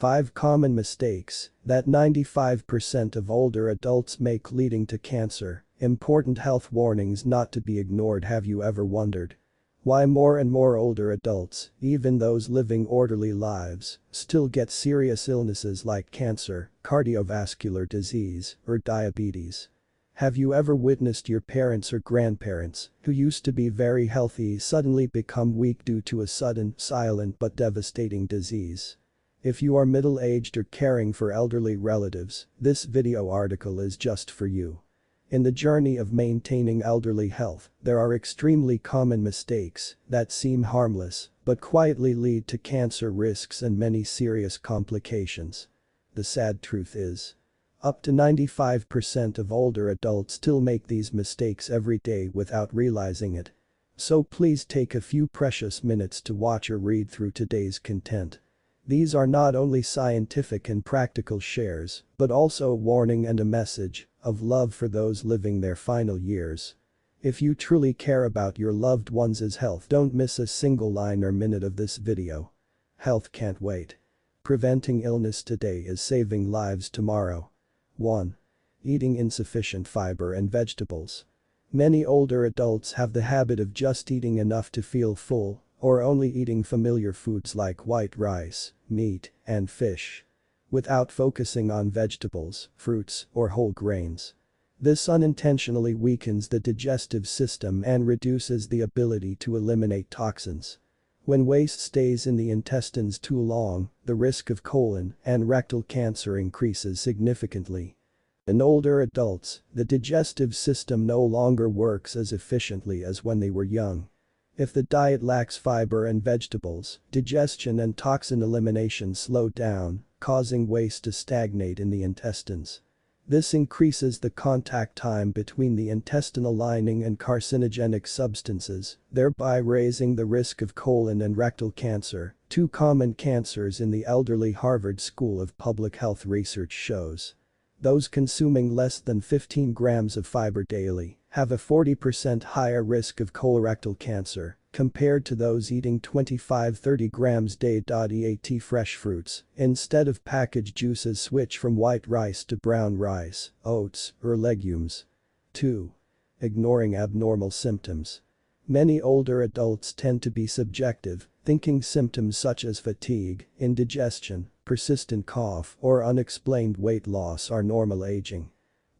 5 common mistakes that 95% of older adults make leading to cancer. Important health warnings not to be ignored. Have you ever wondered why more and more older adults, even those living orderly lives, still get serious illnesses like cancer, cardiovascular disease, or diabetes? Have you ever witnessed your parents or grandparents, who used to be very healthy, suddenly become weak due to a sudden, silent but devastating disease? If you are middle-aged or caring for elderly relatives, this video article is just for you. In the journey of maintaining elderly health, there are extremely common mistakes that seem harmless but quietly lead to cancer risks and many serious complications. The sad truth is, up to 95% of older adults still make these mistakes every day without realizing it. So please take a few precious minutes to watch or read through today's content. These are not only scientific and practical shares, but also a warning and a message of love for those living their final years. If you truly care about your loved ones' health, don't miss a single line or minute of this video. Health can't wait. Preventing illness today is saving lives tomorrow. 1. Eating insufficient fiber and vegetables. Many older adults have the habit of just eating enough to feel full, or only eating familiar foods like white rice, meat, and fish, without focusing on vegetables, fruits, or whole grains. This unintentionally weakens the digestive system and reduces the ability to eliminate toxins. When waste stays in the intestines too long, the risk of colon and rectal cancer increases significantly. In older adults, the digestive system no longer works as efficiently as when they were young. If the diet lacks fiber and vegetables, digestion and toxin elimination slow down, causing waste to stagnate in the intestines. This increases the contact time between the intestinal lining and carcinogenic substances, thereby raising the risk of colon and rectal cancer, two common cancers in the elderly. Harvard School of Public Health research shows those consuming less than 15 grams of fiber daily have a 40% higher risk of colorectal cancer compared to those eating 25-30 grams daily. Eat fresh fruits instead of packaged juices. Switch from white rice to brown rice, oats, or legumes. 2. Ignoring abnormal symptoms. Many older adults tend to be subjective, thinking symptoms such as fatigue, indigestion, persistent cough, or unexplained weight loss are normal aging.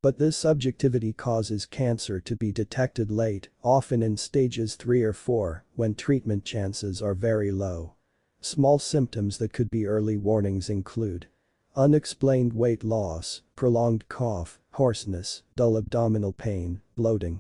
But this subjectivity causes cancer to be detected late, often in stages 3 or 4, when treatment chances are very low. Small symptoms that could be early warnings include unexplained weight loss, prolonged cough, hoarseness, dull abdominal pain, bloating.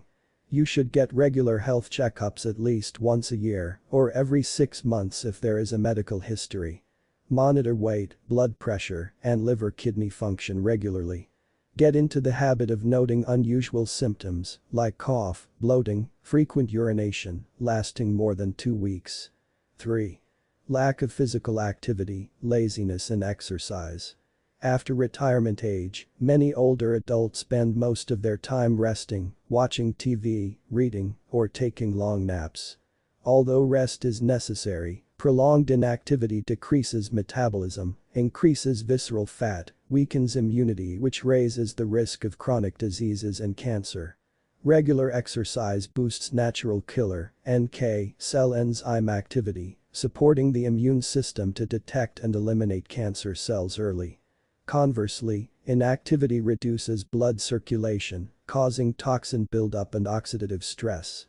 You should get regular health checkups at least once a year or every 6 months if there is a medical history. Monitor weight, blood pressure, and liver-kidney function regularly. Get into the habit of noting unusual symptoms like cough, bloating, frequent urination, lasting more than 2 weeks. 3. Lack of physical activity, laziness and exercise. After retirement age, many older adults spend most of their time resting, watching TV, reading, or taking long naps. Although rest is necessary, prolonged inactivity decreases metabolism, increases visceral fat, weakens immunity, which raises the risk of chronic diseases and cancer. Regular exercise boosts natural killer (NK) cell enzyme activity, supporting the immune system to detect and eliminate cancer cells early. Conversely, inactivity reduces blood circulation, causing toxin buildup and oxidative stress.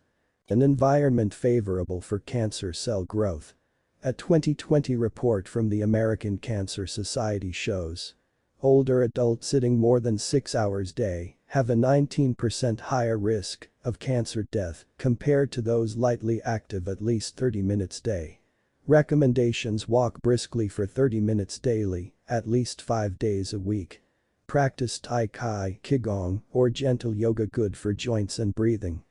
An environment favorable for cancer cell growth. A 2020 report from the American Cancer Society shows older adults sitting more than 6 hours a day have a 19% higher risk of cancer death compared to those lightly active at least 30 minutes a day. Recommendations: walk briskly for 30 minutes daily, at least 5 days a week. Practice Tai Chi, Qigong, or gentle yoga, good for joints and breathing.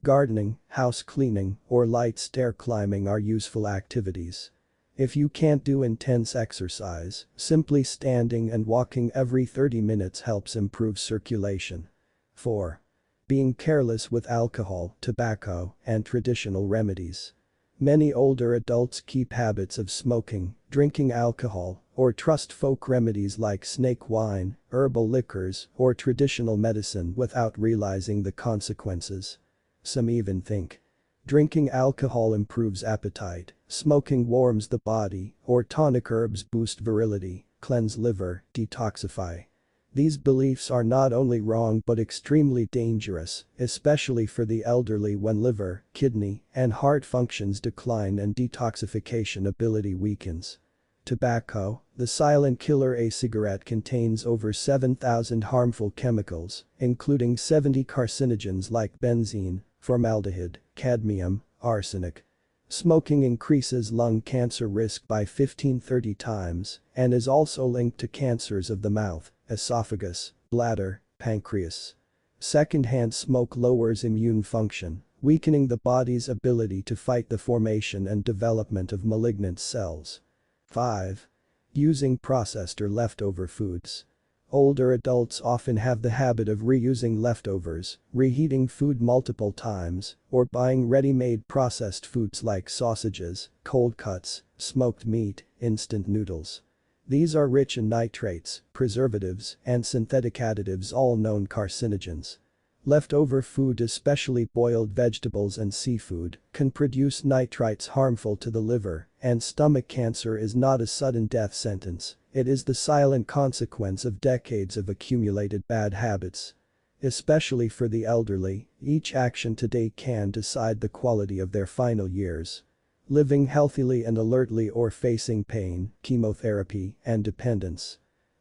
Gardening, house cleaning, or light stair climbing are useful activities. If you can't do intense exercise, simply standing and walking every 30 minutes helps improve circulation. 4. Being careless with alcohol, tobacco, and traditional remedies. Many older adults keep habits of smoking, drinking alcohol, or trust folk remedies like snake wine, herbal liquors, or traditional medicine without realizing the consequences. Some even think drinking alcohol improves appetite, smoking warms the body, or tonic herbs boost virility, cleanse liver, detoxify. These beliefs are not only wrong but extremely dangerous, especially for the elderly when liver, kidney, and heart functions decline and detoxification ability weakens. Tobacco, the silent killer. A cigarette contains over 7,000 harmful chemicals, including 70 carcinogens like benzene, formaldehyde, cadmium, arsenic. Smoking increases lung cancer risk by 15-30 times and is also linked to cancers of the mouth, esophagus, bladder, pancreas. Secondhand smoke lowers immune function, weakening the body's ability to fight the formation and development of malignant cells. 5. Using processed or leftover foods. Older adults often have the habit of reusing leftovers, reheating food multiple times, or buying ready-made processed foods like sausages, cold cuts, smoked meat, instant noodles. These are rich in nitrates, preservatives, and synthetic additives, all known carcinogens. Leftover food, especially boiled vegetables and seafood, can produce nitrites harmful to the liver, and stomach cancer is not a sudden death sentence, it is the silent consequence of decades of accumulated bad habits. Especially for the elderly, each action today can decide the quality of their final years. Living healthily and alertly or facing pain, chemotherapy, and dependence.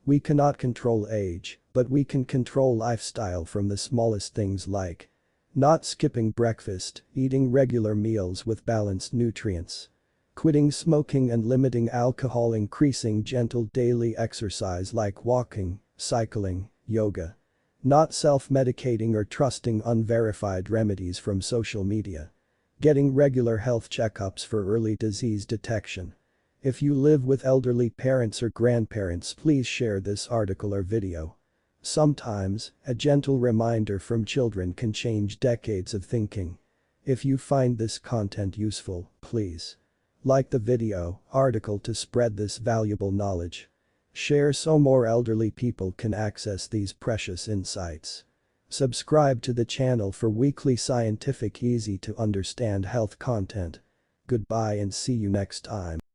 We cannot control age, but we can control lifestyle from the smallest things like not skipping breakfast, eating regular meals with balanced nutrients. Quitting smoking and limiting alcohol, increasing gentle daily exercise like walking, cycling, yoga. Not self-medicating or trusting unverified remedies from social media. Getting regular health checkups for early disease detection. If you live with elderly parents or grandparents, please share this article or video. Sometimes, a gentle reminder from children can change decades of thinking. If you find this content useful, please like the video, article to spread this valuable knowledge. Share so more elderly people can access these precious insights. Subscribe to the channel for weekly scientific, easy to understand health content. Goodbye and see you next time.